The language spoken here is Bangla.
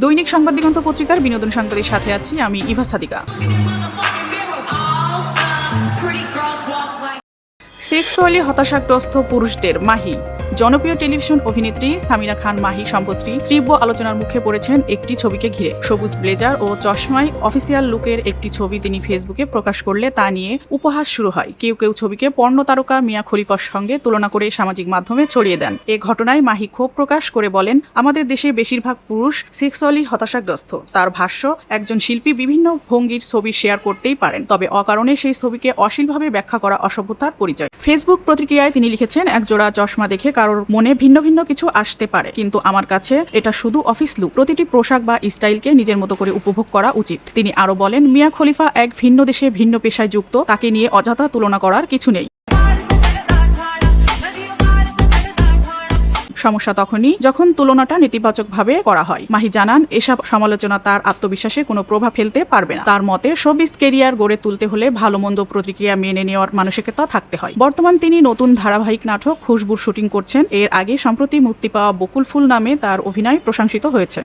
দৈনিক সংবাদ দিগন্ত পত্রিকার বিনোদন সংবাদের সাথে আছি আমি ইভা সাদিকা। সেক্সুয়ালি হতাশাগ্রস্ত পুরুষদের মাহি। জনপ্রিয় টেলিভিশন অভিনেত্রী সামিনা খান মাহি সম্প্রতি তীব্র আলোচনার মুখে পড়েছেন একটি ছবিকে ঘিরে। সবুজ ব্লেজার ও চশমায় অফিসিয়াল লুকের একটি ছবি তিনি ফেসবুকে প্রকাশ করলে তা নিয়ে উপহাস শুরু হয়। কেউ কেউ ছবিকে পর্নো তারকা মিয়া খলিফার সঙ্গে তুলনা করে সামাজিক মাধ্যমে ছড়িয়ে দেন। এ ঘটনায় মাহি ক্ষোভ প্রকাশ করে বলেন, আমাদের দেশে বেশিরভাগ পুরুষ সেক্সুয়ালি হতাশাগ্রস্ত। তার ভাষ্য, একজন শিল্পী বিভিন্ন ভঙ্গির ছবি শেয়ার করতেই পারেন, তবে অকারণে সেই ছবিকে অশ্লীলভাবে ব্যাখ্যা করা অসভ্যতার পরিচয়। ফেসবুক প্রতিক্রিয়ায় তিনি লিখেছেন, একজোড়া চশমা দেখে কারোর মনে ভিন্ন ভিন্ন কিছু আসতে পারে, কিন্তু আমার কাছে এটা শুধু অফিস লুক। প্রতিটি পোশাক বা স্টাইলকে নিজের মতো করে উপভোগ করা উচিত। তিনি আরো বলেন, মিয়া খলিফা এক ভিন্ন দেশে ভিন্ন পেশায় যুক্ত, তাকে নিয়ে অযথা তুলনা করার কিছু নেই। সমস্যা তখনই যখন তুলনাটা নেতিবাচকভাবে করা হয়। মাহি জানান, এসব সমালোচনা তার আত্মবিশ্বাসে কোনো প্রভাব ফেলতে পারবে না। তার মতে, শোবিজ ক্যারিয়ার গড়ে তুলতে হলে ভালো মন্দ প্রতিক্রিয়া মেনে নেওয়ার মানসিকতা থাকতে হয়। বর্তমান তিনি নতুন ধারাবাহিক নাটক খুশবুর শুটিং করছেন। এর আগে সম্প্রতি মুক্তি পাওয়া বকুল ফুল নামে তার অভিনয় প্রশংসিত হয়েছে।